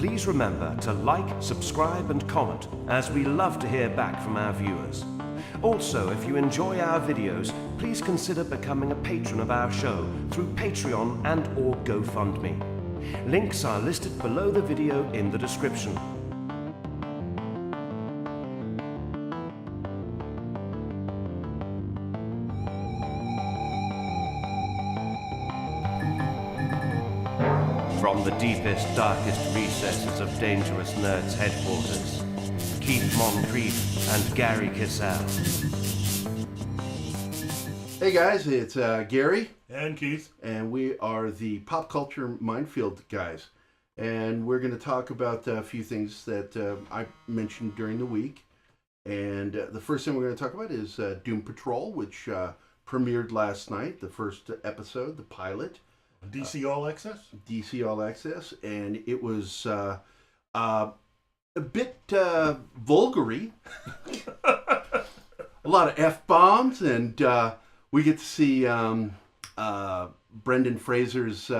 please remember to like, subscribe and comment, as we love to hear back from our viewers. Also, if you enjoy our videos, please consider becoming a patron of our show through Patreon and or GoFundMe. Links are listed below the video in the description. From the deepest, darkest recesses of Dangerous Nerds headquarters, Keith Moncrief and Gerry Kissell. Hey guys, it's Gary. And Keith. And we are the Pop Culture Minefield guys. And we're going to talk about a few things that I mentioned during the week. And the first thing we're going to talk about is Doom Patrol, which premiered last night, the first episode, the pilot. DC All Access? DC All Access. And it was a bit vulgary. A lot of F-bombs, and we get to see Brendan Fraser's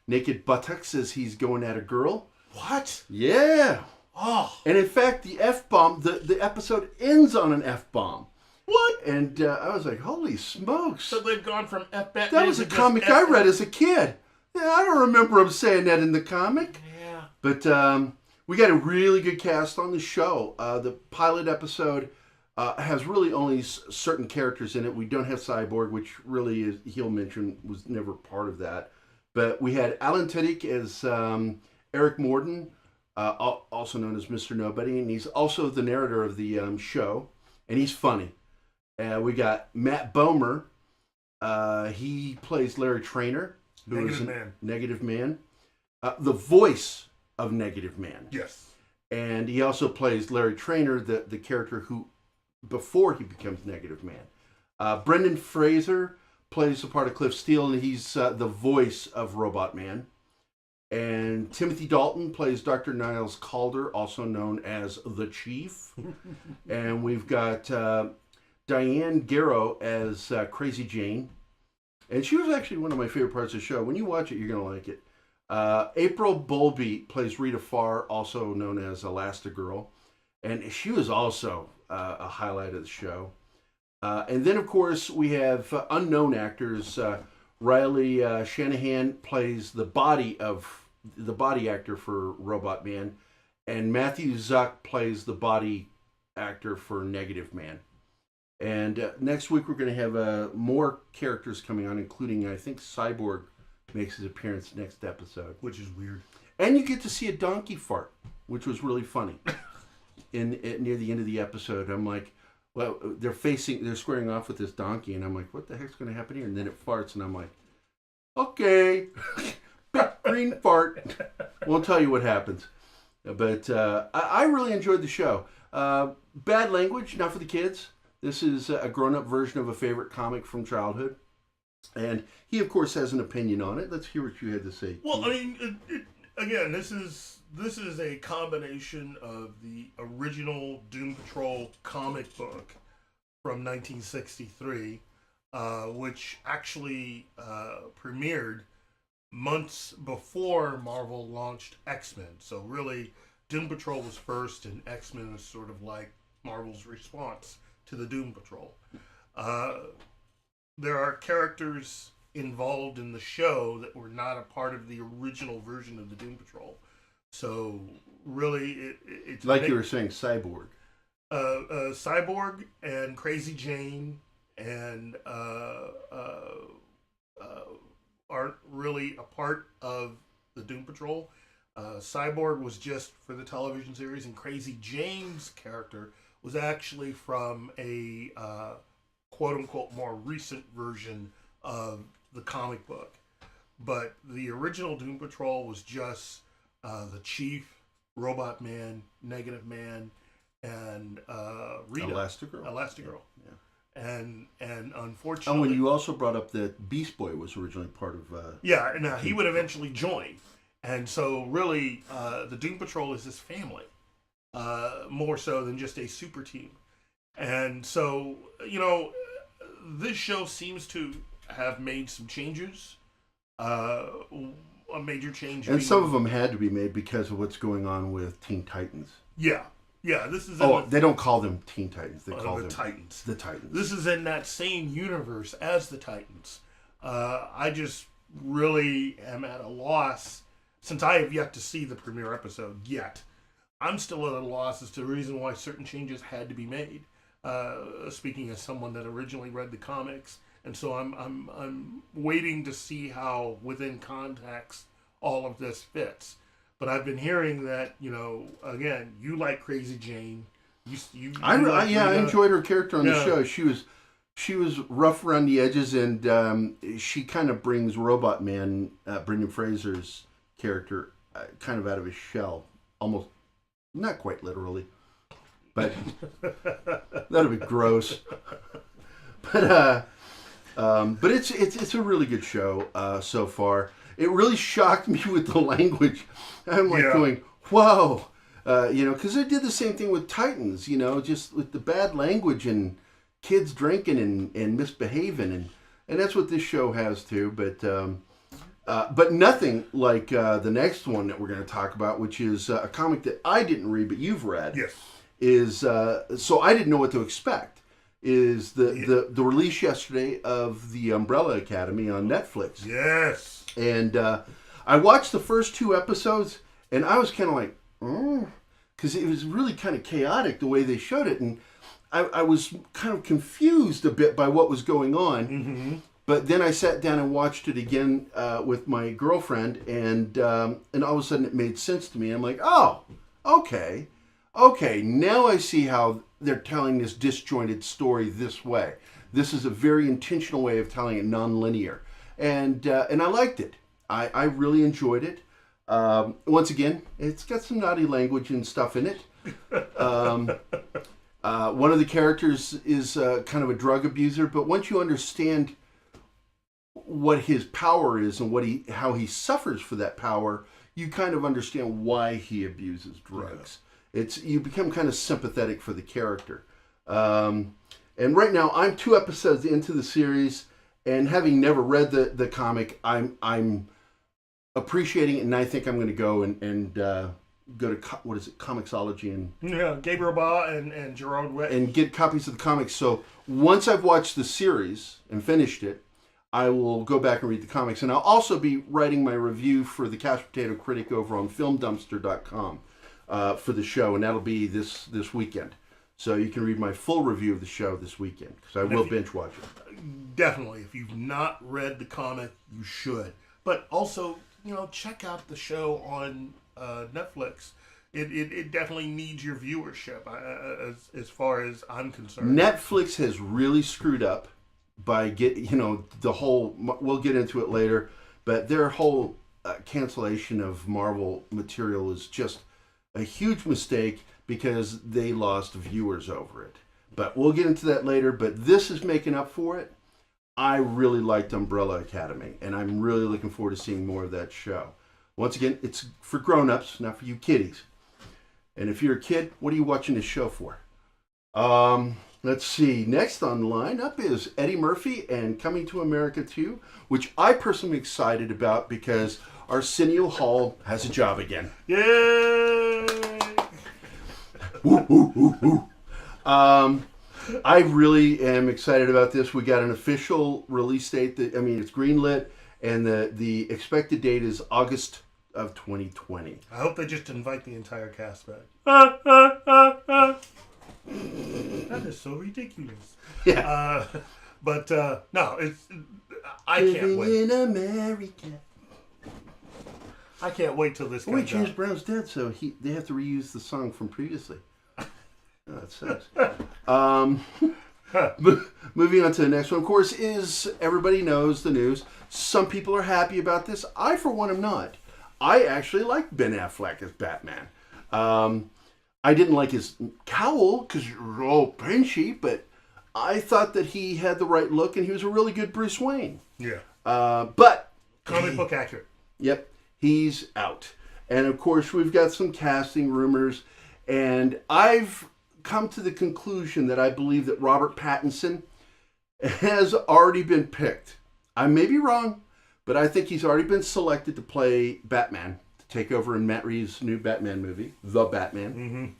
naked buttocks as he's going at a girl. What? Yeah. Oh. And in fact, the F-bomb, the episode ends on an F-bomb. What? And I was like, holy smokes. So they've gone from F-Batman. That was a comic I read as a kid. Yeah, I don't remember him saying that in the comic. Yeah. But we got a really good cast on the show. The pilot episode has really only certain characters in it. We don't have Cyborg, which really is, he'll mention, was never part of that. But we had Alan Tudyk as Eric Morden, also known as Mr. Nobody, and he's also the narrator of the show, and he's funny. We got Matt Bomer. He plays Larry Traynor, who is Negative Man. The voice of Negative Man. Yes. And he also plays Larry Traynor, the character who, before he becomes Negative Man. Brendan Fraser plays the part of Cliff Steele, and he's the voice of Robot Man. And Timothy Dalton plays Dr. Niles Calder, also known as the Chief. And we've got Diane Garrow as Crazy Jane. And she was actually one of my favorite parts of the show. When you watch it, you're going to like it. April Bowlby plays Rita Farr, also known as Elastigirl. And she was also a highlight of the show. And then, of course, we have unknown actors. Riley Shanahan plays the body actor for Robot Man. And Matthew Zuck plays the body actor for Negative Man. And next week we're going to have more characters coming on, including, I think, Cyborg makes his appearance next episode. Which is weird. And you get to see a donkey fart, which was really funny. Near the end of the episode, I'm like, well, they're squaring off with this donkey, and I'm like, what the heck's going to happen here? And then it farts, and I'm like, okay, big green fart. Won't tell you what happens. But I really enjoyed the show. Bad language, not for the kids. This is a grown-up version of a favorite comic from childhood. And he, of course, has an opinion on it. Let's hear what you had to say. Well, I mean, again, this is a combination of the original Doom Patrol comic book from 1963, which actually premiered months before Marvel launched X-Men. So really, Doom Patrol was first, and X-Men was sort of like Marvel's response to the Doom Patrol. There are characters involved in the show that were not a part of the original version of the Doom Patrol. So really, it's like you were saying, Cyborg. Cyborg and Crazy Jane and aren't really a part of the Doom Patrol. Cyborg was just for the television series, and Crazy Jane's character was actually from a quote-unquote more recent version of the comic book. But the original Doom Patrol was just the Chief, Robot Man, Negative Man, and Rita. Elastigirl. Yeah. And unfortunately... Oh, and you also brought up that Beast Boy was originally part of... yeah, and he would eventually join. And so really, the Doom Patrol is his family. More so than just a super team. And so, you know, this show seems to have made some changes. a major change. And some of them had to be made because of what's going on with Teen Titans. Yeah. This is. They don't call them Teen Titans. They call them Titans. The Titans. This is in that same universe as the Titans. I just really am at a loss, since I have yet to see the premiere episode yet. I'm still at a loss as to the reason why certain changes had to be made. Speaking as someone that originally read the comics, and so I'm waiting to see how within context all of this fits. But I've been hearing that, again, you like Crazy Jane. I enjoyed her character on the show. She was rough around the edges, and she kind of brings Robot Man, Brendan Fraser's character, kind of out of his shell, almost, not quite literally, but that'd be gross. But it's a really good show so far. It really shocked me with the language. I'm going, whoa, because they did the same thing with Titans, just with the bad language and kids drinking and misbehaving, and that's what this show has too. But nothing like the next one that we're going to talk about, which is a comic that I didn't read but you've read. Yes. So I didn't know what to expect. Is the release yesterday of the Umbrella Academy on Netflix. Yes. And I watched the first 2 episodes, and I was kind of like, because it was really kind of chaotic the way they showed it, and I was kind of confused a bit by what was going on. Mm-hmm. But then I sat down and watched it again with my girlfriend, and all of a sudden it made sense to me. I'm like, oh, okay, now I see how they're telling this disjointed story this way. This is a very intentional way of telling it, non-linear. And I liked it. I really enjoyed it. Once again, it's got some naughty language and stuff in it. One of the characters is kind of a drug abuser, but once you understand what his power is and how he suffers for that power, you kind of understand why he abuses drugs. Yeah. You become kind of sympathetic for the character. And right now, I'm 2 episodes into the series. And having never read the comic, I'm appreciating it, and I think I'm going to go and go to Comixology and Gabriel Ba and Gerard Way and get copies of the comics. So once I've watched the series and finished it, I will go back and read the comics, and I'll also be writing my review for the Couch Potato Critic over on FilmDumpster.com for the show, and that'll be this weekend. So you can read my full review of the show this weekend, because I will binge watch it. Definitely. If you've not read the comic, you should. But also, check out the show on Netflix. It definitely needs your viewership, as far as I'm concerned. Netflix has really screwed up by the whole, we'll get into it later, but their whole cancellation of Marvel material is just a huge mistake, because they lost viewers over it. But we'll get into that later, but this is making up for it. I really liked Umbrella Academy, and I'm really looking forward to seeing more of that show. Once again, it's for grown-ups, not for you kiddies. And if you're a kid, what are you watching this show for? Let's see. Next on the lineup is Eddie Murphy and Coming to America 2, which I personally am excited about because Arsenio Hall has a job again. Yay! I really am excited about this. We got an official release date. It's greenlit, and the expected date is August of 2020. I hope they just invite the entire cast back. That is so ridiculous. Yeah. No, I can't wait. In America. I can't wait till this comes out. James Brown's dead, so they have to reuse the song from previously. Oh, that sucks. Moving on to the next one, of course, is everybody knows the news. Some people are happy about this. I, for one, am not. I actually like Ben Affleck as Batman. I didn't like his cowl because you're all pinchy, but I thought that he had the right look and he was a really good Bruce Wayne. Yeah. But comic book accurate. Yep, he's out. And of course, we've got some casting rumors, and I've come to the conclusion that I believe that Robert Pattinson has already been picked. I may be wrong, but I think he's already been selected to play Batman, to take over in Matt Reeves' new Batman movie, The Batman.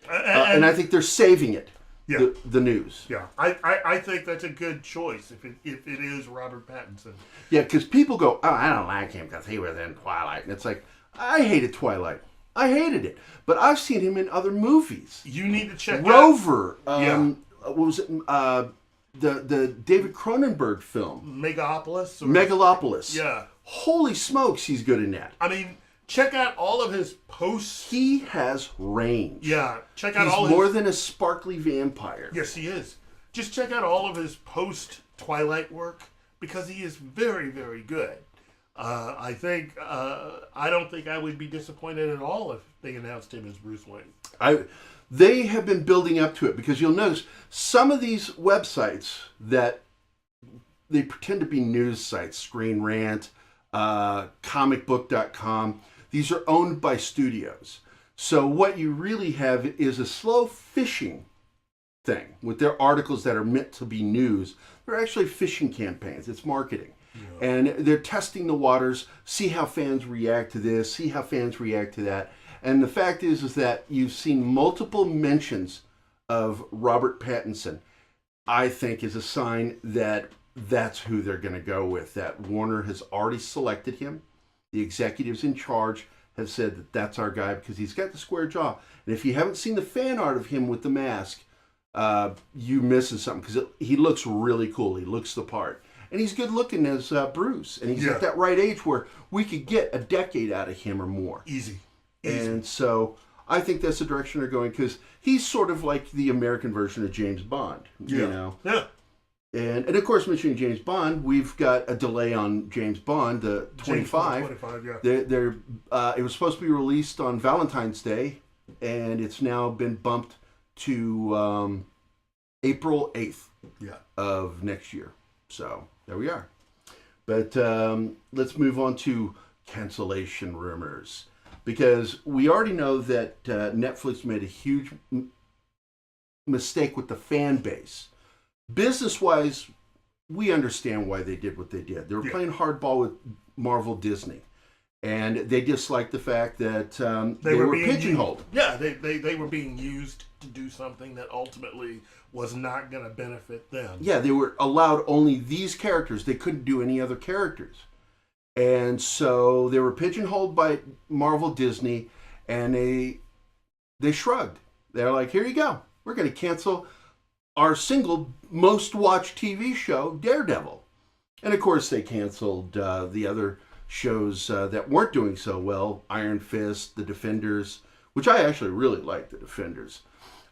And I think they're saving it. Yeah. The news. Yeah, I think that's a good choice if it is Robert Pattinson. Yeah, because people go, oh, I don't like him because he was in Twilight. And it's like, I hated Twilight. I hated it. But I've seen him in other movies. You need to check Rover. Yeah. What was it? The David Cronenberg film. Megalopolis? Megalopolis. Yeah. Holy smokes, he's good in that. I mean, check out all of his posts. He has range. Yeah. Check out He's all more his... than a sparkly vampire. Yes, he is. Just check out all of his post-Twilight work because he is very, very good. I don't think I would be disappointed at all if they announced him as Bruce Wayne. They have been building up to it because you'll notice some of these websites that they pretend to be news sites, Screen Rant, comicbook.com, these are owned by studios. So what you really have is a slow fishing thing with their articles that are meant to be news. They're actually fishing campaigns. It's marketing. Yeah. And they're testing the waters, see how fans react to this, see how fans react to that. And the fact is that you've seen multiple mentions of Robert Pattinson, I think is a sign that that's who they're going to go with, that Warner has already selected him. The executives in charge have said that that's our guy because he's got the square jaw. And if you haven't seen the fan art of him with the mask, you missing something because he looks really cool. He looks the part. And he's good looking as Bruce. And he's at that right age where we could get a decade out of him or more. Easy. And so I think that's the direction they're going because he's sort of like the American version of James Bond. You know? Yeah. And of course, mentioning James Bond, we've got a delay on James Bond, the 25. 25, yeah. It was supposed to be released on Valentine's Day, and it's now been bumped to April 8th of next year. So there we are. But let's move on to cancellation rumors. Because we already know that Netflix made a huge mistake with the fan base. Business-wise, we understand why they did what they did. They were playing hardball with Marvel Disney. And they disliked the fact that they were pigeonholed. They were being used to do something that ultimately was not going to benefit them. Yeah, they were allowed only these characters. They couldn't do any other characters. And so they were pigeonholed by Marvel Disney, and they shrugged. They're like, here you go. We're going to cancel our single most watched TV show, Daredevil. And of course, they canceled the other shows that weren't doing so well, Iron Fist, The Defenders, which I actually really liked, The Defenders.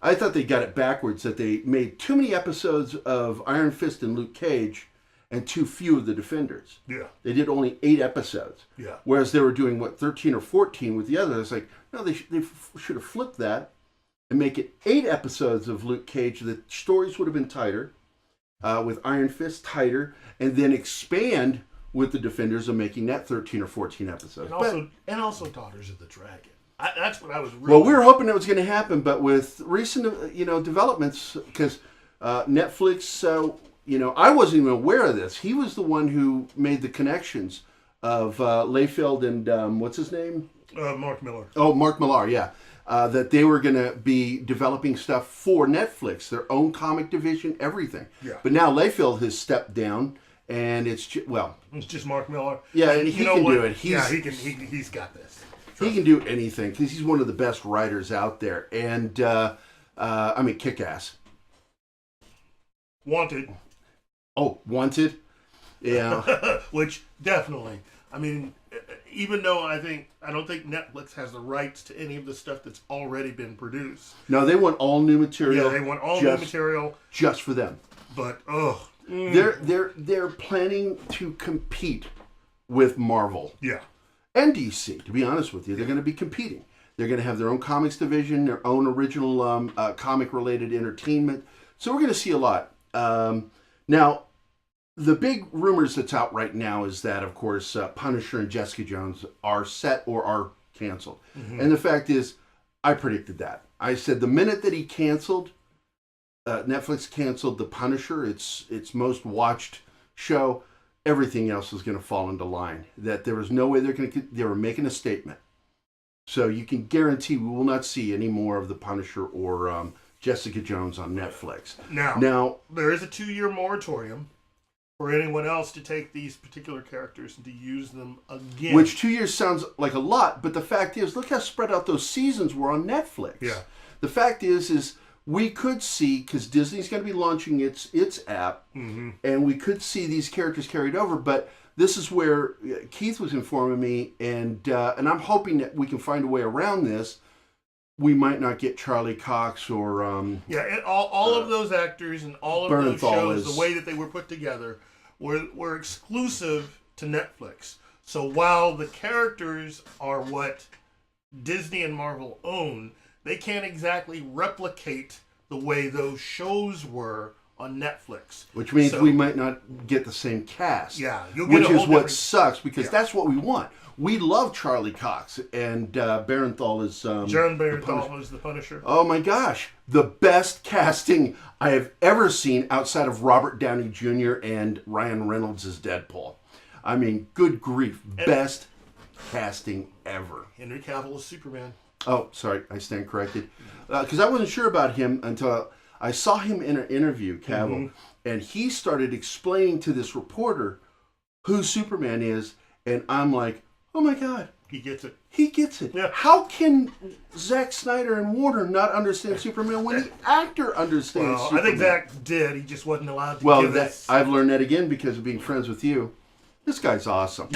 I thought they got it backwards, that they made too many episodes of Iron Fist and Luke Cage and too few of the Defenders. Yeah. They did only 8 episodes. Yeah. Whereas they were doing, 13 or 14 with the others. It's like, no, they should have flipped that and make it 8 episodes of Luke Cage. The stories would have been tighter, with Iron Fist tighter, and then expand with the Defenders of making that 13 or 14 episodes. And also Daughters of the Dragon. That's what I was really... Well, we were hoping it was going to happen, but with recent, developments, because Netflix... I wasn't even aware of this. He was the one who made the connections of Layfield and what's his name? Mark Millar. Oh, Mark Millar, yeah. That they were going to be developing stuff for Netflix, their own comic division, everything. Yeah. But now Layfield has stepped down, and it's just Mark Millar. Yeah, and he can do it. He's got this. He can do anything because he's one of the best writers out there, and kick-ass. Wanted. Oh, Wanted? Yeah. Which, definitely. I mean, even though I don't think Netflix has the rights to any of the stuff that's already been produced. No, they want all new material. Yeah, they want all new material. Just for them. But, They're planning to compete with Marvel. Yeah. And DC, to be honest with you. They're going to be competing. They're going to have their own comics division, their own original comic-related entertainment. So we're going to see a lot. Now, the big rumors that's out right now is that, of course, Punisher and Jessica Jones are set or are canceled. Mm-hmm. And the fact is, I predicted that. I said the minute that he canceled, Netflix canceled The Punisher, its most watched show, everything else was going to fall into line. That there was no way they were making a statement. So you can guarantee we will not see any more of the Punisher or Jessica Jones on Netflix. Now there is a 2-year moratorium for anyone else to take these particular characters and to use them again. Which 2 years sounds like a lot, but the fact is, look how spread out those seasons were on Netflix. Yeah. The fact is we could see, because Disney's going to be launching its app, and we could see these characters carried over, but this is where Keith was informing me, and I'm hoping that we can find a way around this. We might not get Charlie Cox or... all of those actors and all of those shows, the way that they were put together, were exclusive to Netflix. So while the characters are what Disney and Marvel own, they can't exactly replicate the way those shows were on Netflix. Which means we might not get the same cast. Yeah. You'll get which is what sucks, because that's what we want. We love Charlie Cox, and Barenthal is... John Barenthal is the Punisher. Oh my gosh. The best casting I have ever seen outside of Robert Downey Jr. and Ryan Reynolds as Deadpool. I mean, good grief. Best casting ever. Henry Cavill is Superman. Oh, sorry. I stand corrected. Because I wasn't sure about him until I saw him in an interview, Cavill, and he started explaining to this reporter who Superman is, and I'm like, oh my God. He gets it. He gets it. Yeah. How can Zack Snyder and Warner not understand Superman when the actor understands Superman? I think Zack did. He just wasn't allowed to give us... I've learned that again because of being friends with you. This guy's awesome.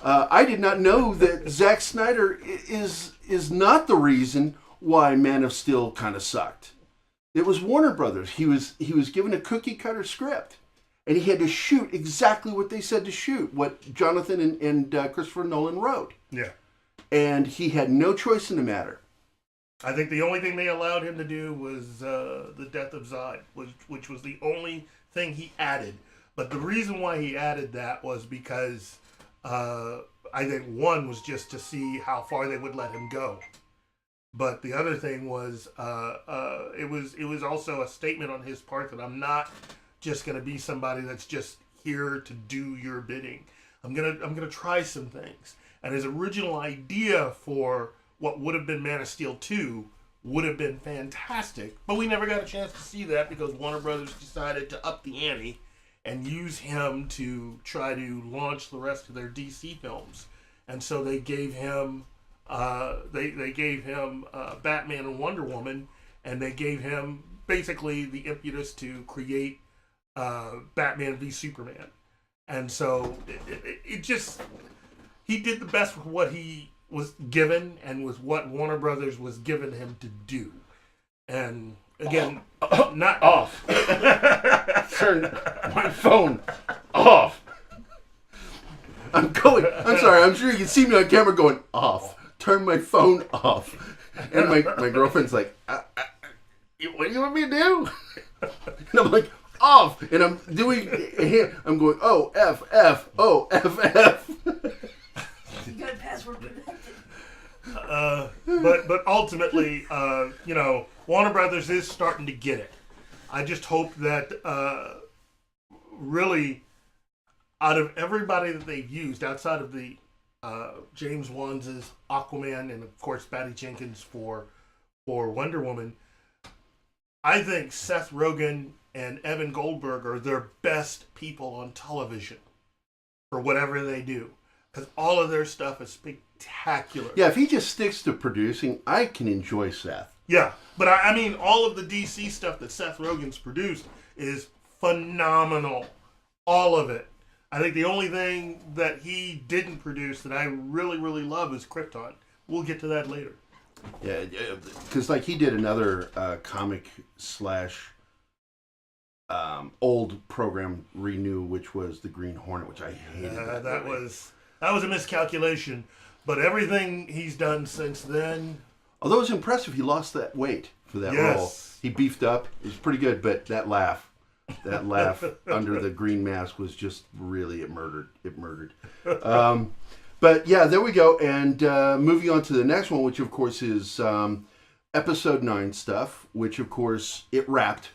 I did not know that Zack Snyder is not the reason why Man of Steel kind of sucked. It was Warner Brothers. He was given a cookie cutter script, and he had to shoot exactly what they said to shoot, what Jonathan and Christopher Nolan wrote. Yeah. And he had no choice in the matter. I think the only thing they allowed him to do was the death of Zod, which was the only thing he added. But the reason why he added that was because I think one was just to see how far they would let him go. But the other thing was it was also a statement on his part that I'm not just going to be somebody that's just here to do your bidding. I'm gonna try some things. And his original idea for what would have been Man of Steel 2 would have been fantastic, but we never got a chance to see that because Warner Brothers decided to up the ante and use him to try to launch the rest of their DC films. And so they gave him they gave him Batman and Wonder Woman, and they gave him basically the impetus to create Batman v Superman. And so it just, he did the best with what he was given and with what Warner Brothers was giving him to do. And again, not off. Turn my phone off. I'm sorry, I'm sure you can see me on camera going off. Turn my phone off. And my girlfriend's like, what do you want me to do? And I'm like, off. And I'm going, oh, F, F, oh, F, F. You got a password protected. But ultimately, Warner Brothers is starting to get it. I just hope that really, out of everybody that they've used, outside of the James Wan's Aquaman and of course Patty Jenkins for Wonder Woman, I think Seth Rogen and Evan Goldberg are their best people on television for whatever they do. Because all of their stuff is spectacular. Yeah, if he just sticks to producing, I can enjoy Seth. Yeah, but I mean, all of the DC stuff that Seth Rogen's produced is phenomenal. All of it. I think the only thing that he didn't produce that I really, really love is KRYPTON. We'll get to that later. Yeah, because like he did another comic / old program renew, which was the Green Hornet, which I hated. That was a miscalculation. But everything he's done since then. Although it was impressive, he lost that weight for that role. He beefed up. It was pretty good, but that laugh under the green mask was just really it murdered. But yeah, there we go. And moving on to the next one, which of course is episode 9 stuff, which of course it wrapped.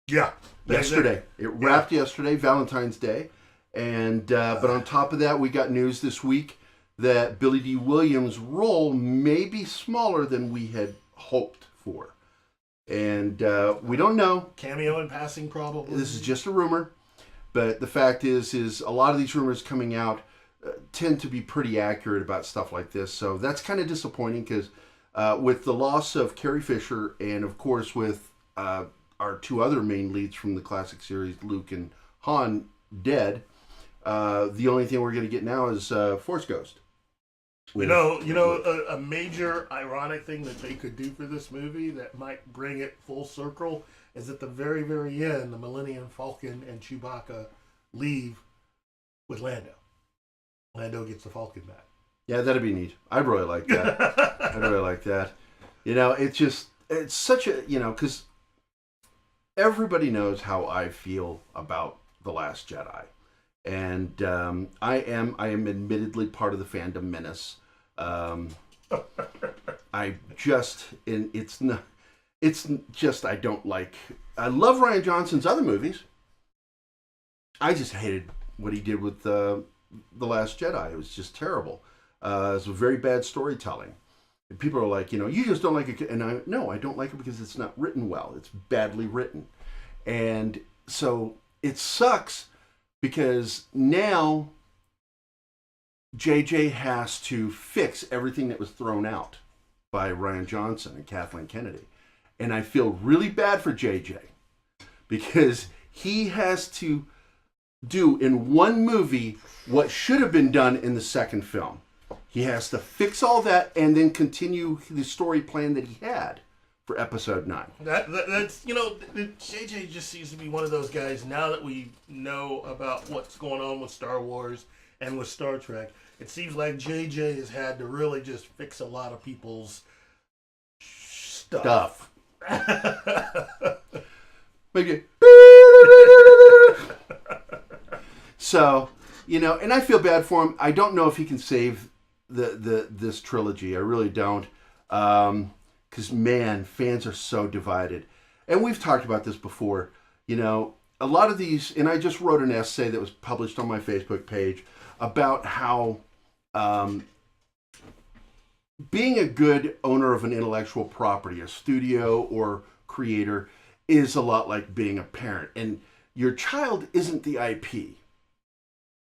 Yeah. Yesterday. It wrapped yesterday, Valentine's Day. And but on top of that, we got news this week that Billy D. Williams' role may be smaller than we had hoped for. And we don't know. Cameo in passing, probably. This is just a rumor. But the fact is a lot of these rumors coming out tend to be pretty accurate about stuff like this. So that's kind of disappointing because with the loss of Carrie Fisher and, of course, with our two other main leads from the classic series, Luke and Han, dead, the only thing we're going to get now is Force Ghost. A major ironic thing that they could do for this movie that might bring it full circle is at the very, very end, the Millennium Falcon and Chewbacca leave with Lando. Lando gets the Falcon back. Yeah, that'd be neat. I'd really like that. I'd really like that. It's such a, because everybody knows how I feel about The Last Jedi. And I am admittedly part of the fandom menace. I don't like. I love Rian Johnson's other movies. I just hated what he did with The Last Jedi. It was just terrible. It was a very bad storytelling. And people are like, you just don't like it. And I don't like it because it's not written well. It's badly written. And so it sucks because now JJ has to fix everything that was thrown out by Rian Johnson and Kathleen Kennedy. And I feel really bad for JJ because he has to do in one movie what should have been done in the second film. He has to fix all that and then continue the story plan that he had for episode 9. That's JJ just seems to be one of those guys now that we know about what's going on with Star Wars and with Star Trek. It seems like JJ has had to really just fix a lot of people's stuff. Maybe. So, and I feel bad for him. I don't know if he can save this trilogy. I really don't. Because, man, fans are so divided. And we've talked about this before. A lot of these, and I just wrote an essay that was published on my Facebook page about how being a good owner of an intellectual property, a studio or creator, is a lot like being a parent. And your child isn't the IP.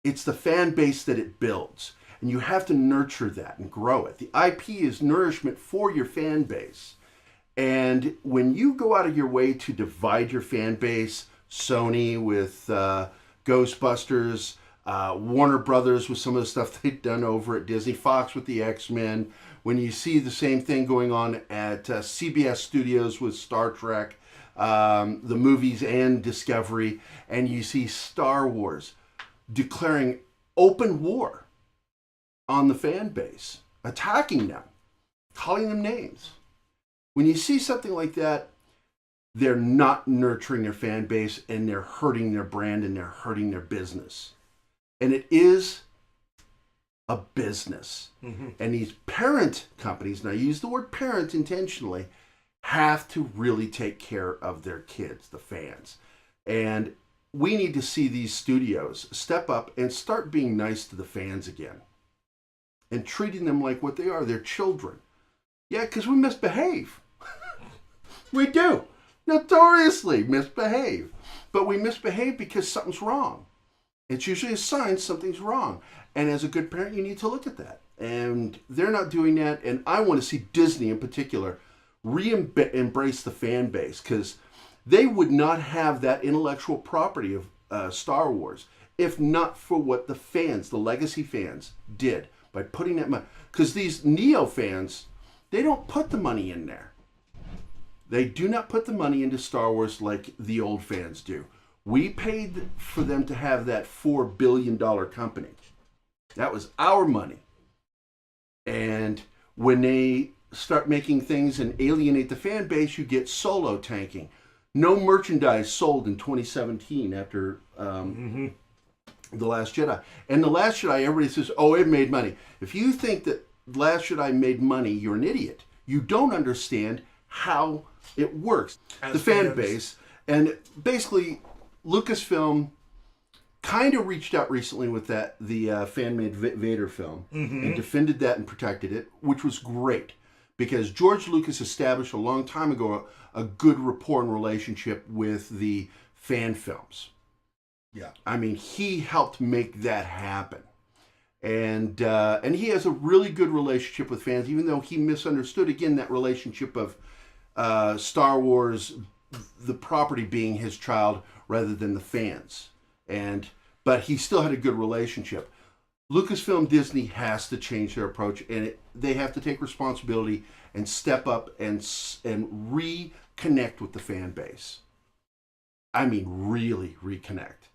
It's the fan base that it builds. And you have to nurture that and grow it. The IP is nourishment for your fan base. And when you go out of your way to divide your fan base, Sony with Ghostbusters, Warner Brothers with some of the stuff they've done over at Disney, Fox with the X-Men, when you see the same thing going on at CBS Studios with Star Trek, the movies and Discovery, and you see Star Wars declaring open war on the fan base, attacking them, calling them names. When you see something like that, they're not nurturing their fan base and they're hurting their brand and they're hurting their business. And it is a business. Mm-hmm. And these parent companies, and I use the word parent intentionally, have to really take care of their kids, the fans. And we need to see these studios step up and start being nice to the fans again. And treating them like what they are, their children. Yeah, because we misbehave. We do. Notoriously misbehave. But we misbehave because something's wrong. It's usually a sign something's wrong. And as a good parent, you need to look at that. And they're not doing that. And I want to see Disney in particular embrace the fan base, because they would not have that intellectual property of Star Wars if not for what the fans, the legacy fans, did by putting that money. Because these Neo fans, they don't put the money in there. They do not put the money into Star Wars like the old fans do. We paid for them to have that $4 billion company. That was our money. And when they start making things and alienate the fan base, you get Solo tanking. No merchandise sold in 2017 after The Last Jedi. And The Last Jedi, everybody says, oh, it made money. If you think that Last Jedi made money, you're an idiot. You don't understand how it works. The fan base. And basically, Lucasfilm kind of reached out recently with the fan-made Vader film and defended that and protected it, which was great because George Lucas established a long time ago a good rapport and relationship with the fan films. Yeah. I mean, he helped make that happen. And he has a really good relationship with fans, even though he misunderstood, again, that relationship of Star Wars, the property being his child rather than the fans. But he still had a good relationship. Lucasfilm Disney has to change their approach, and they have to take responsibility and step up and reconnect with the fan base. I mean, really reconnect.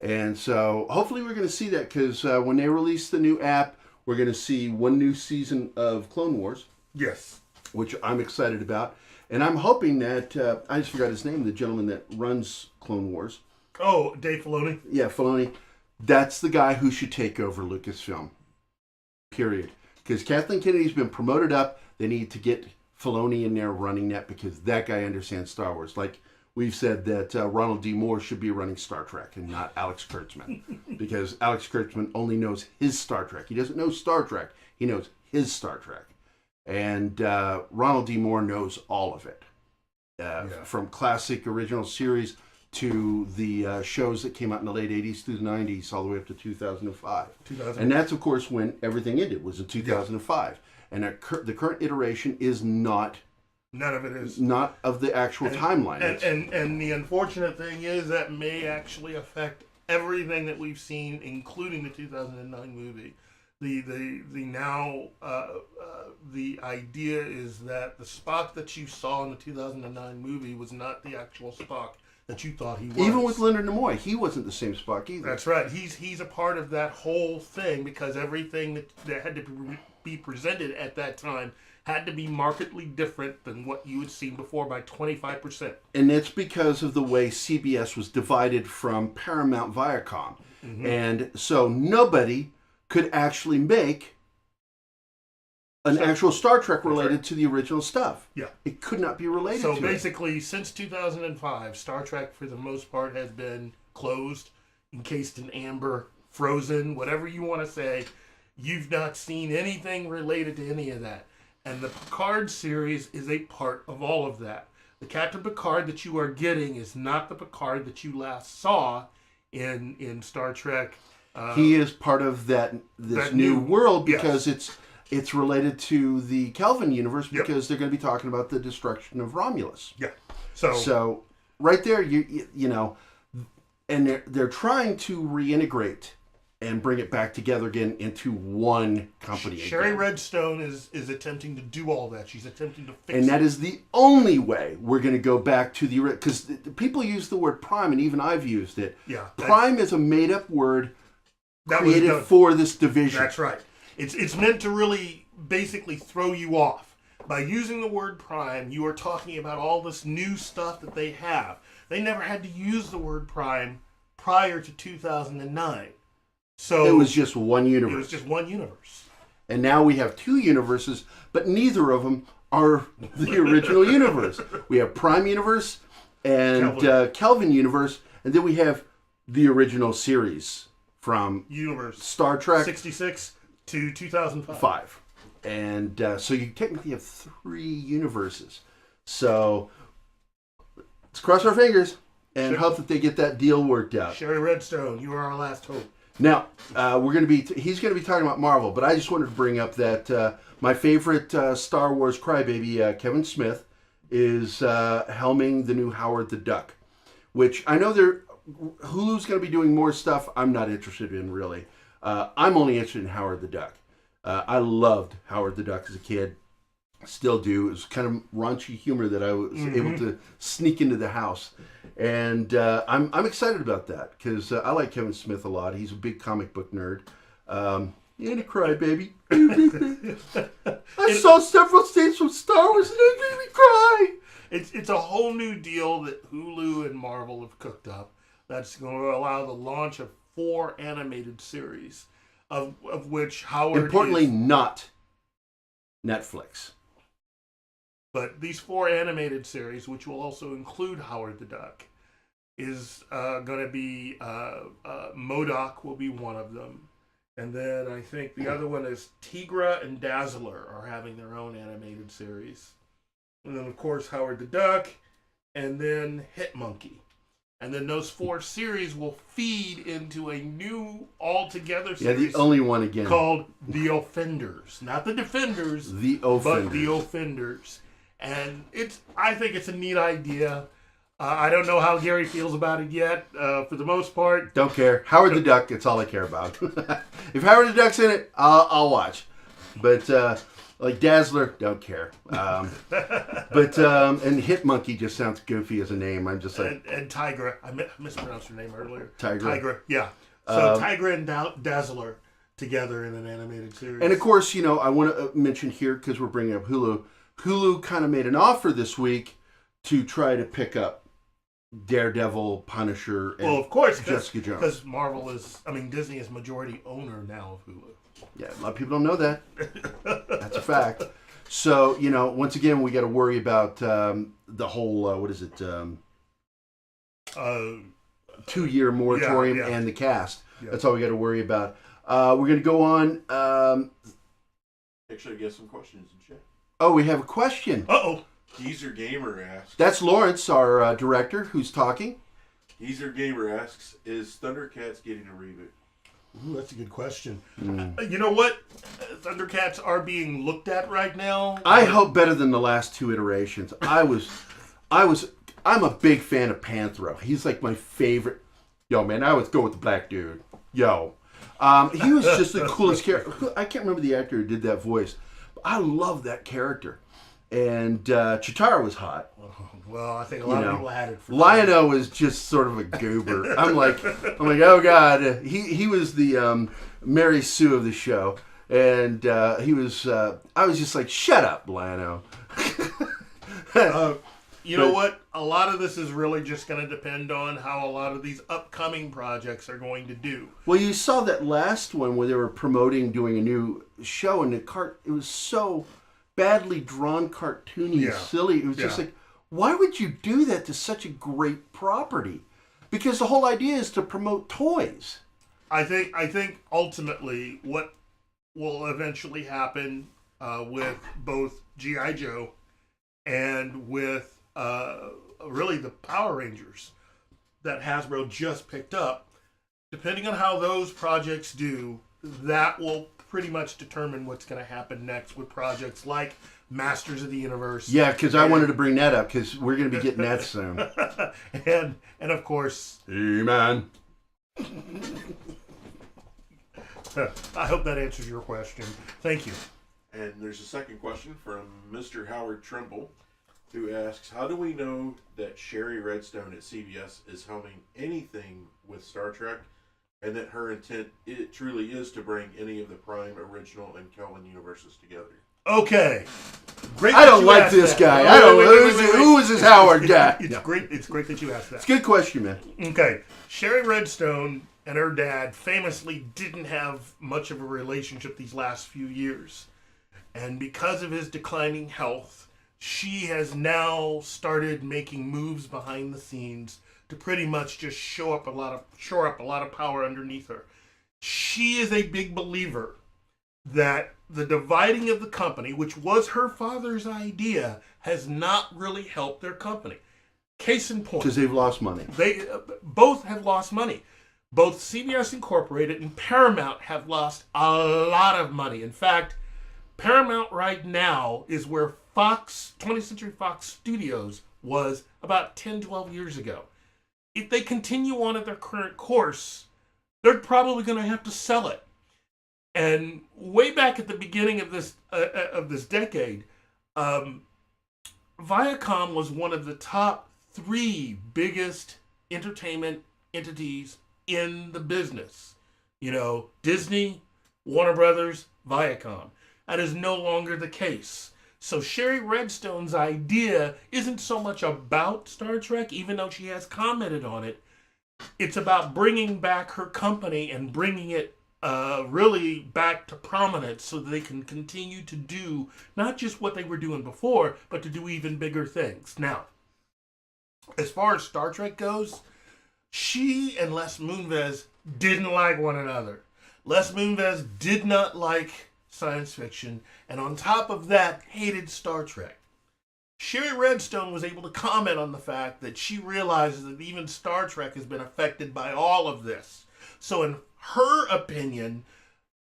And so hopefully we're going to see that because when they release the new app, we're going to see one new season of Clone Wars. Yes. Which I'm excited about. And I'm hoping that, I just forgot his name, the gentleman that runs Clone Wars. Oh, Dave Filoni? Yeah, Filoni. That's the guy who should take over Lucasfilm. Period. Because Kathleen Kennedy's been promoted up. They need to get Filoni in there running that because that guy understands Star Wars. Like we've said that Ronald D. Moore should be running Star Trek and not Alex Kurtzman. Because Alex Kurtzman only knows his Star Trek. He doesn't know Star Trek. He knows his Star Trek. And Ronald D. Moore knows all of it. From classic original series to the shows that came out in the late 80s through the 90s, all the way up to 2005. And that's, of course, when everything ended, was in 2005. And the current iteration is not... None of it is. Not of the actual timeline. And the unfortunate thing is that may actually affect everything that we've seen, including the 2009 movie. The idea is that the Spock that you saw in the 2009 movie was not the actual Spock that you thought he was. Even with Leonard Nimoy, he wasn't the same Spock either. That's right. He's a part of that whole thing because everything that had to be presented at that time had to be markedly different than what you had seen before by 25%. And it's because of the way CBS was divided from Paramount Viacom. And so nobody could actually make an actual Star Trek related to the original stuff. Yeah. It could not be related to So basically, since 2005, Star Trek, for the most part, has been closed, encased in amber, frozen, whatever you want to say. You've not seen anything related to any of that. And the Picard series is a part of all of that. The Captain Picard that you are getting is not the Picard that you last saw in Star Trek. He is part of this new world because it's related to the Kelvin universe because they're going to be talking about the destruction of Romulus. Yeah. So right there, you know, and they're trying to reintegrate and bring it back together again into one company. Sherry Redstone is attempting to do all that. She's attempting to fix it. And that is the only way we're going to go back to the... Because people use the word prime, and even I've used it. Yeah. Prime is a made-up word created for this division. That's right. It's meant to really basically throw you off. By using the word prime, you are talking about all this new stuff that they have. They never had to use the word prime prior to 2009. So it was just one universe. It was just one universe. And now we have two universes, but neither of them are the original universe. We have Prime Universe and Kelvin Universe, and then we have the original series from Universe Star Trek 66 to 2005. And so you technically have three universes. So let's cross our fingers and hope that they get that deal worked out. Sherry Redstone, you are our last hope. Now, he's going to be talking about Marvel, but I just wanted to bring up that my favorite Star Wars crybaby, Kevin Smith, is helming the new Howard the Duck, which I know Hulu's going to be doing more stuff I'm not interested in, really. I'm only interested in Howard the Duck. I loved Howard the Duck as a kid. Still do. It was kind of raunchy humor that I was able to sneak into the house. And I'm excited about that because I like Kevin Smith a lot. He's a big comic book nerd. You ain't a crybaby. I saw several scenes from Star Wars and it made me cry. It's a whole new deal that Hulu and Marvel have cooked up that's going to allow the launch of 4 animated series, of which Howard Importantly, not Netflix. But these 4 animated series, which will also include Howard the Duck, is going to be MODOK will be one of them. And then I think the other one is Tigra and Dazzler are having their own animated series. And then, of course, Howard the Duck, and then Hitmonkey. And then those 4 series will feed into a new altogether series. Yeah, the only one again. Called The Offenders. Not The Defenders. The Offenders. But The Offenders. And I think it's a neat idea. I don't know how Gerry feels about it yet. For the most part, don't care. Howard the Duck, it's all I care about. If Howard the Duck's in it, I'll watch. But like Dazzler, don't care. And Hitmonkey just sounds goofy as a name. I'm just like and Tigra. I mispronounced her name earlier. Tigra, yeah. So Tigra and Dazzler together in an animated series. And of course, I want to mention here because we're bringing up Hulu. Hulu kind of made an offer this week to try to pick up Daredevil, Punisher, and of course, Jessica Jones. Because Disney is majority owner now of Hulu. Yeah, a lot of people don't know that. That's a fact. So, once again, we got to worry about the whole, 2-year moratorium and the cast. Yeah. That's all we got to worry about. We're going to go on. Actually, I get some questions in chat. Oh, we have a question. Uh-oh. Geezer Gamer asks. That's Lawrence, our director, who's talking. Geezer Gamer asks, is Thundercats getting a reboot? Ooh, that's a good question. You know what? Thundercats are being looked at right now. I hope better than the last 2 iterations. I'm a big fan of Panthro. He's like my favorite. Yo, man, I would go with the black dude. Yo. He was just the coolest character. I can't remember the actor who did that voice. But I love that character. And Chitara was hot. Well, I think a lot of people had it. Lion-O was just sort of a goober. I'm like, oh god. He was the Mary Sue of the show, and he was. I was just like, shut up, Lion-O. You know what? A lot of this is really just going to depend on how a lot of these upcoming projects are going to do. Well, you saw that last one where they were promoting doing a new show, and it was so badly drawn, cartoony, silly. It was just like, why would you do that to such a great property? Because the whole idea is to promote toys. I think ultimately what will eventually happen with both G.I. Joe and with really the Power Rangers that Hasbro just picked up, depending on how those projects do, that will pretty much determine what's going to happen next with projects like Masters of the Universe. Yeah, because I wanted to bring that up because we're going to be getting that soon. and of course, He-Man. I hope that answers your question. Thank you. And there's a second question from Mr. Howard Trimble, who asks, how do we know that Sherry Redstone at CBS is helming anything with Star Trek, and that her intent it truly is to bring any of the Prime, Original, and Kelvin universes together? Okay. Great. I don't like this guy. I don't. Who is this Howard guy? It's great. It's great that you asked that. It's a good question, man. Okay. Sherry Redstone and her dad famously didn't have much of a relationship these last few years. And because of his declining health, she has now started making moves behind the scenes to pretty much just shore up a lot of power underneath her. She is a big believer that the dividing of the company, which was her father's idea, has not really helped their company. Case in point. Because they've lost money. They both have lost money. Both CBS Incorporated and Paramount have lost a lot of money. In fact, Paramount right now is where 20th Century Fox Studios was about 10, 12 years ago. If they continue on at their current course, they're probably going to have to sell it. And way back at the beginning of this decade, Viacom was one of the top 3 biggest entertainment entities in the business. Disney, Warner Brothers, Viacom. That is no longer the case. So Sherry Redstone's idea isn't so much about Star Trek, even though she has commented on it. It's about bringing back her company and bringing it really back to prominence so that they can continue to do not just what they were doing before, but to do even bigger things. Now, as far as Star Trek goes, She and Les Moonves didn't like one another. Les Moonves did not like science fiction, and on top of that, hated Star Trek. Sherry Redstone was able to comment on the fact that she realizes that even Star Trek has been affected by all of this. So in her opinion,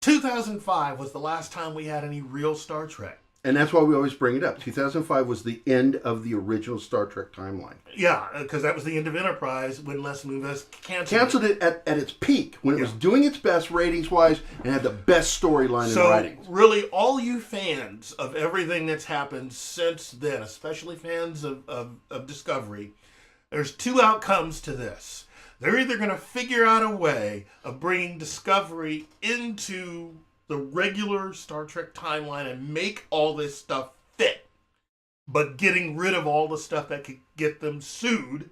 2005 was the last time we had any real Star Trek. And that's why we always bring it up. 2005 was the end of the original Star Trek timeline. Yeah, because that was the end of Enterprise when Les Moonves canceled It at its peak, when it was doing its best ratings-wise and had the best storyline in writing. So, really, all you fans of everything that's happened since then, especially fans of Discovery, there's two outcomes to this. They're either going to figure out a way of bringing Discovery into the regular Star Trek timeline and make all this stuff fit, but getting rid of all the stuff that could get them sued,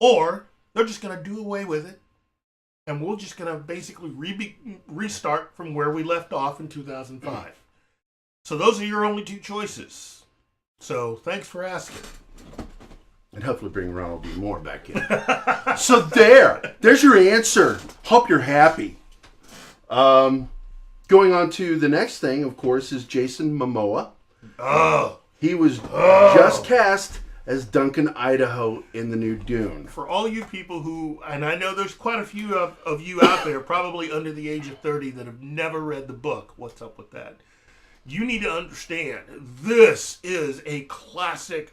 or they're just going to do away with it, and we're just going to basically restart from where we left off in 2005. So those are your only two choices. So thanks for asking. And hopefully bring Ronald D. Moore back in. So there's your answer. Hope you're happy. Going on to the next thing, of course, is Jason Momoa. Oh. He was just cast as Duncan Idaho in the new Dune. For all you people who, and I know there's quite a few of you out there, probably under the age of 30, that have never read the book. What's up with that? You need to understand, this is a classic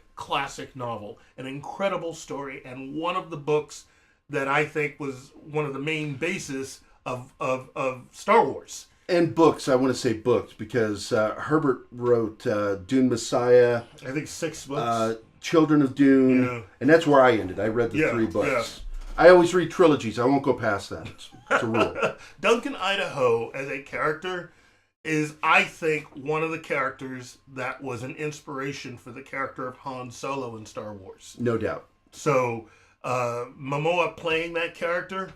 novel, an incredible story, and one of the books that I think was one of the main bases of Star Wars. And books, I want to say books, because Herbert wrote Dune Messiah. I think 6 books. Children of Dune. And that's where I ended. I read the 3 books. Yeah. I always read trilogies. I won't go past that. It's a rule. Duncan Idaho, as a character, is, I think, one of the characters that was an inspiration for the character of Han Solo in Star Wars. No doubt. So, Momoa playing that character,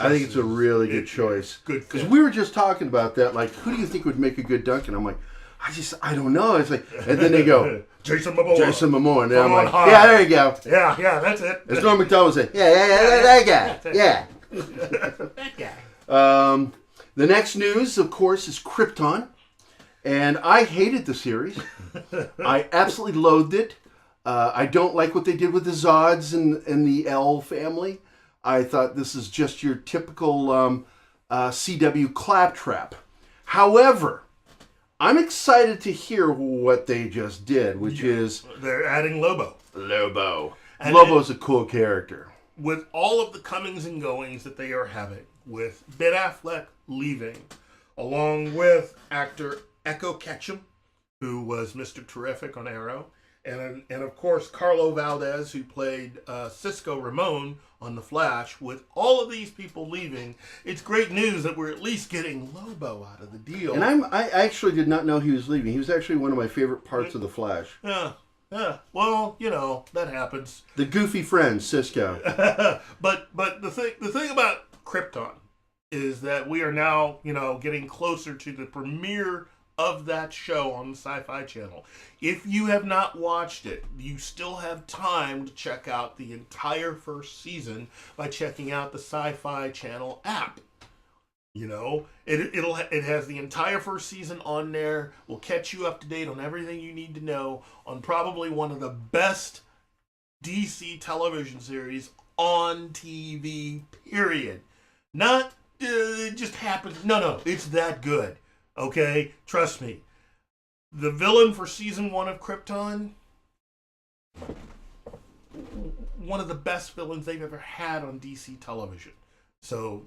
I think it's a really good choice. Good, because we were just talking about that. Like, who do you think would make a good Duncan? I'm like, I don't know. It's like, and then they go, Jason Momoa. And then I'm like, yeah, there you go. Yeah, that's it. As Norm Macdonald would say, that guy. Yeah. That guy. The next news, of course, is KRYPTON. And I hated the series. I absolutely loathed it. I don't like what they did with the Zods and the L family. I thought this is just your typical CW claptrap. However, I'm excited to hear what they just did, which is... They're adding Lobo. And Lobo's a cool character. With all of the comings and goings that they are having, with Ben Affleck leaving, along with actor Echo Ketchum, who was Mr. Terrific on Arrow, and of course Carlo Valdez, who played Cisco Ramon on The Flash. With all of these people leaving, it's great news that we're at least getting Lobo out of the deal. And I actually did not know he was leaving. He was actually one of my favorite parts of The Flash. Yeah. Well, that happens. The goofy friend, Cisco. but the thing about KRYPTON is that we are now, getting closer to the premiere of that show on the Sci-Fi Channel. If you have not watched it, you still have time to check out the entire first season by checking out the Sci-Fi Channel app. It has the entire first season on there. Will catch you up to date on everything you need to know on probably one of the best DC television series on TV, period. Not it just happened. No, it's that good. Okay, trust me. The villain for season 1 of KRYPTON, one of the best villains they've ever had on DC television. So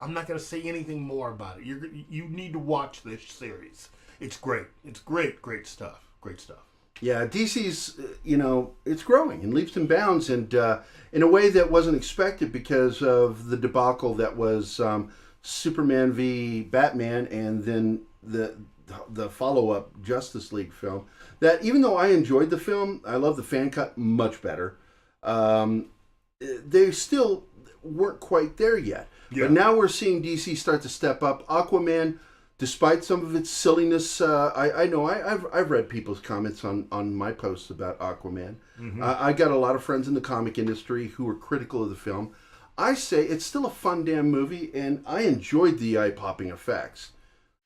I'm not going to say anything more about it. You need to watch this series. It's great. It's great stuff. Great stuff. Yeah, DC's, it's growing in leaps and bounds, and in a way that wasn't expected because of the debacle that was Superman v Batman, and then the follow-up Justice League film. That even though I enjoyed the film, I love the fan cut much better. They still weren't quite there yet. Yeah. But now we're seeing DC start to step up. Aquaman despite some of its silliness, I know I've read people's comments on my posts about Aquaman. I got a lot of friends in the comic industry who were critical of the film. I say it's still a fun damn movie, and I enjoyed the eye-popping effects.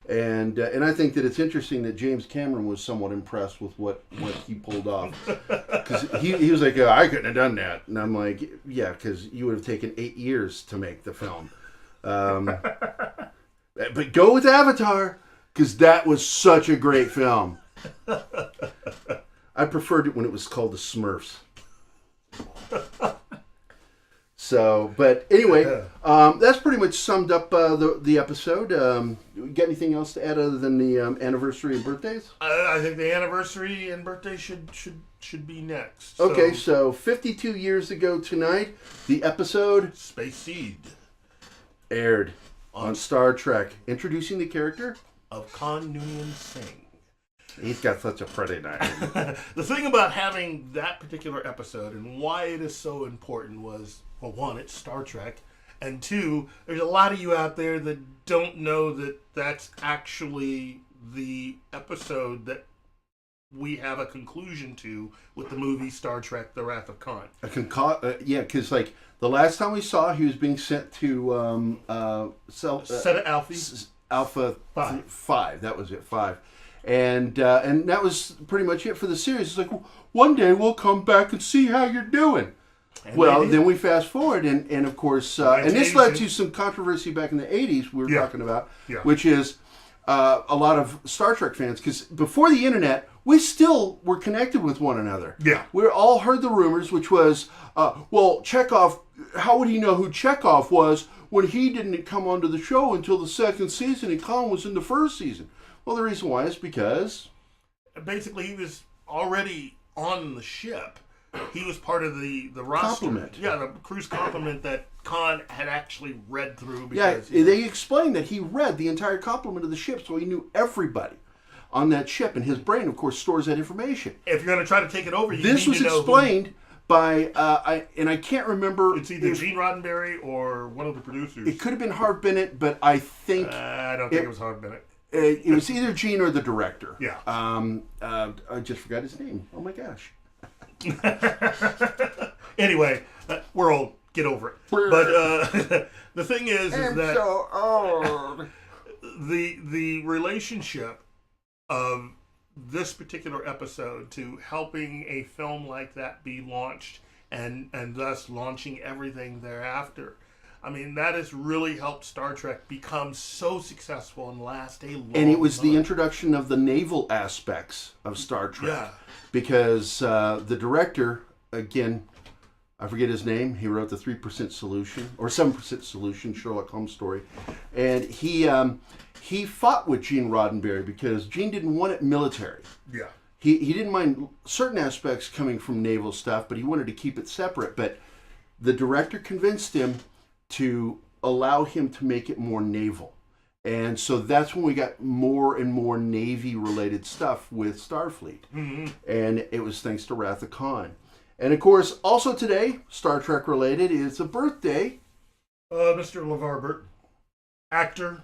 And I think that it's interesting that James Cameron was somewhat impressed with what he pulled off. Because he was like, I couldn't have done that. And I'm like, yeah, because you would have taken 8 years to make the film. But go with Avatar, because that was such a great film. I preferred it when it was called The Smurfs. So, but anyway, that's pretty much summed up the episode. Got anything else to add other than the anniversary and birthdays? I think the anniversary and birthday should be next. Okay, so 52 years ago tonight, the episode Space Seed aired on Star Trek, introducing the character of Khan Noonien Singh. He's got such a pretty name. The thing about having that particular episode and why it is so important was, well, one, it's Star Trek, and two, there's a lot of you out there that don't know that that's actually the episode that we have a conclusion to with the movie Star Trek: The Wrath of Khan. Yeah, because like the last time we saw, he was being sent to Alpha 5. That was it, 5. And that was pretty much it for the series. It's like, one day we'll come back and see how you're doing. And well, then we fast forward, and of course, and this led to some controversy back in the 80s we were talking about, which is a lot of Star Trek fans, because before the internet, we still were connected with one another. Yeah. We all heard the rumors, which was, well, Chekhov, how would he know who Chekhov was when he didn't come onto the show until the second season and Khan was in the first season? Well, the reason why is because basically he was already on the ship. He was part of the roster. Complement. Yeah, the crew's complement that Khan had actually read through. Because they explained that he read the entire complement of the ship, so he knew everybody on that ship, and his brain, of course, stores that information. If you're going to try to take it over, this was explained by I can't remember. It's either Gene Roddenberry or one of the producers. It could have been Harv Bennett, but I think I don't think it was Harv Bennett. It was either Gene or the director. Yeah. I just forgot his name. Oh my gosh. Anyway, we're old. Get over it. But the thing is that so old. The relationship of this particular episode to helping a film like that be launched and thus launching everything thereafter. I mean, that has really helped Star Trek become so successful and last a long time. And it was the introduction of the naval aspects of Star Trek. Yeah. Because the director, again, I forget his name, he wrote the 3% Solution, or 7% Solution, Sherlock Holmes story. And he fought with Gene Roddenberry because Gene didn't want it military. Yeah. He didn't mind certain aspects coming from naval stuff, but he wanted to keep it separate. But the director convinced him to allow him to make it more naval. And so that's when we got more and more Navy-related stuff with Starfleet. Mm-hmm. And it was thanks to Wrath of Khan. And of course, also today, Star Trek-related, is a birthday. Mr. LeVar Burton. Actor,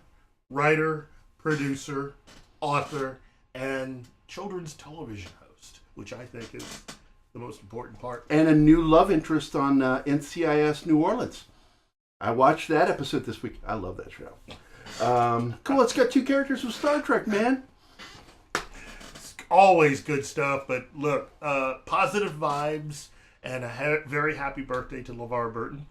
writer, producer, author, and children's television host, which I think is the most important part. And a new love interest on NCIS New Orleans. I watched that episode this week. I love that show. Cool, it's got 2 characters from Star Trek, man. It's always good stuff, but look, positive vibes and a very happy birthday to LeVar Burton.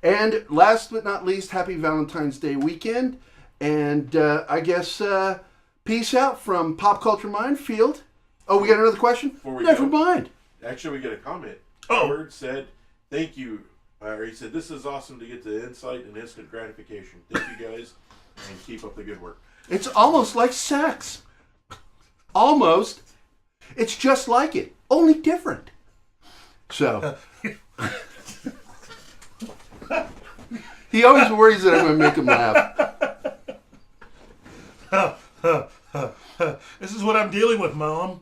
And last but not least, happy Valentine's Day weekend. And I guess peace out from Pop Culture Minefield. Oh, we got another question? Never mind. Actually, we get a comment. Oh. Howard said, thank you. Or he said, this is awesome to get the insight and instant gratification. Thank you guys, and keep up the good work. It's almost like sex. Almost. It's just like it, only different. So, he always worries that I'm going to make him laugh. This is what I'm dealing with, Mom.